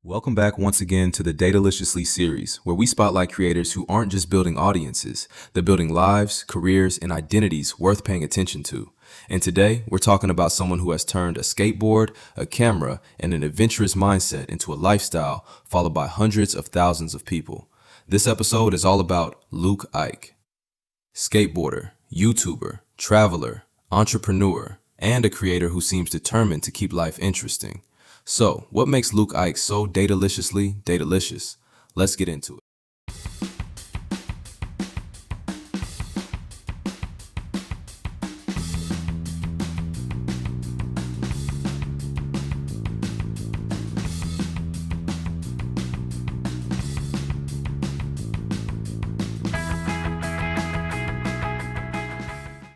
Welcome back once again to the Dateoliciously series, where we spotlight creators who aren't just building audiences, they're building lives, careers, and identities worth paying attention to. And today, we're talking about someone who has turned a skateboard, a camera, and an adventurous mindset into a lifestyle followed by hundreds of thousands of people. This episode is all about Luke Eich. Skateboarder, YouTuber, traveler, entrepreneur, and a creator who seems determined to keep life interesting. So, what makes Luke Eich so Dateoliciously Dateolicious? Let's get into it.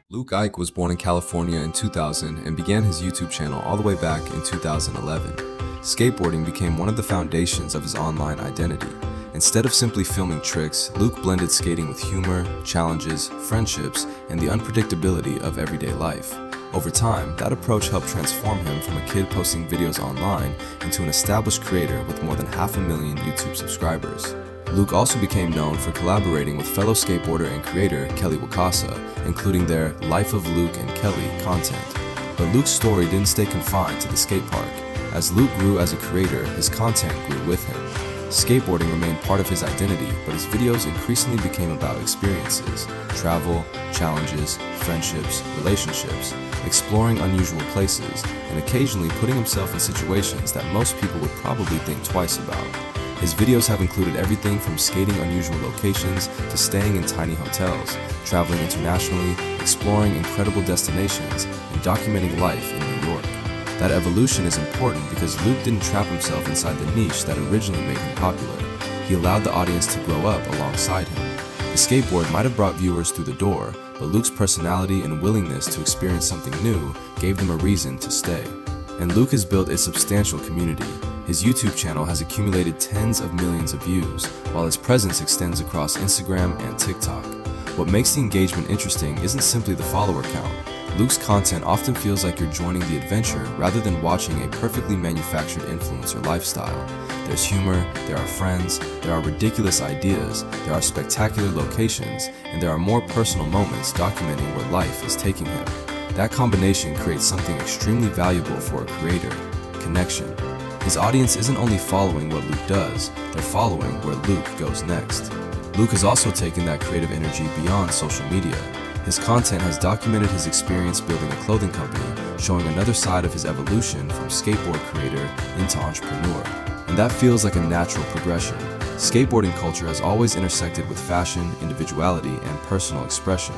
Luke Eich was born in California in 2000 and began his YouTube channel all the way back in 2011. Skateboarding became one of the foundations of his online identity. Instead of simply filming tricks, Luke blended skating with humor, challenges, friendships, and the unpredictability of everyday life. Over time, that approach helped transform him from a kid posting videos online into an established creator with more than 500,000 YouTube subscribers. Luke also became known for collaborating with fellow skateboarder and creator Kelly Wakasa, including their Life of Luke and Kelly content. But Luke's story didn't stay confined to the skate park. As Luke grew as a creator, his content grew with him. Skateboarding remained part of his identity, but his videos increasingly became about experiences, travel, challenges, friendships, relationships, exploring unusual places, and occasionally putting himself in situations that most people would probably think twice about. His videos have included everything from skating unusual locations to staying in tiny hotels, traveling internationally, exploring incredible destinations, and documenting life in New York. That evolution is important because Luke didn't trap himself inside the niche that originally made him popular. He allowed the audience to grow up alongside him. The skateboard might have brought viewers through the door, but Luke's personality and willingness to experience something new gave them a reason to stay. And Luke has built a substantial community. His YouTube channel has accumulated tens of millions of views, while his presence extends across Instagram and TikTok. What makes the engagement interesting isn't simply the follower count. Luke's content often feels like you're joining the adventure rather than watching a perfectly manufactured influencer lifestyle. There's humor, there are friends, there are ridiculous ideas, there are spectacular locations, and there are more personal moments documenting where life is taking him. That combination creates something extremely valuable for a creator: connection. His audience isn't only following what Luke does, they're following where Luke goes next. Luke has also taken that creative energy beyond social media. His content has documented his experience building a clothing company, showing another side of his evolution from skateboard creator into entrepreneur. And that feels like a natural progression. Skateboarding culture has always intersected with fashion, individuality, and personal expression.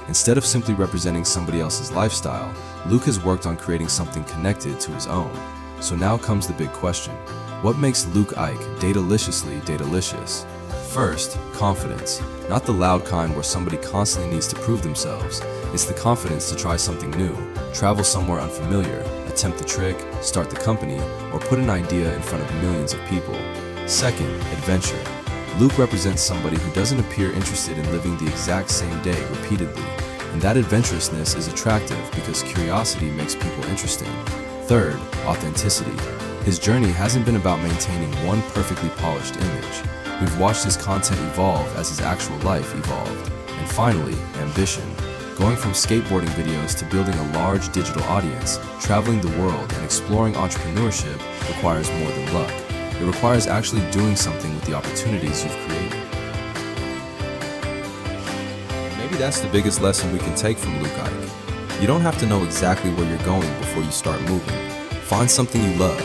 Instead of simply representing somebody else's lifestyle, Luke has worked on creating something connected to his own. So now comes the big question. What makes Luke Eich Dateoliciously Dateolicious? First, confidence. Not the loud kind where somebody constantly needs to prove themselves. It's the confidence to try something new, travel somewhere unfamiliar, attempt the trick, start the company, or put an idea in front of millions of people. Second, adventure. Luke represents somebody who doesn't appear interested in living the exact same day repeatedly, and that adventurousness is attractive because curiosity makes people interesting. Third, authenticity. His journey hasn't been about maintaining one perfectly polished image. We've watched his content evolve as his actual life evolved. And finally, ambition. Going from skateboarding videos to building a large digital audience, traveling the world, and exploring entrepreneurship requires more than luck. It requires actually doing something with the opportunities you've created. Maybe that's the biggest lesson we can take from Luke Eich. You don't have to know exactly where you're going before you start moving. Find something you love,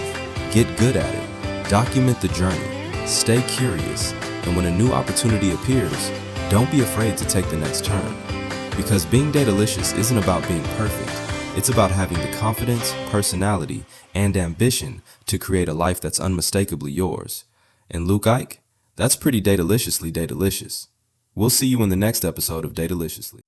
get good at it, document the journey, stay curious, and when a new opportunity appears, don't be afraid to take the next turn. Because being Dateolicious isn't about being perfect, it's about having the confidence, personality, and ambition to create a life that's unmistakably yours. And Luke Eich, that's pretty Dateoliciously Dateolicious. We'll see you in the next episode of Dateoliciously.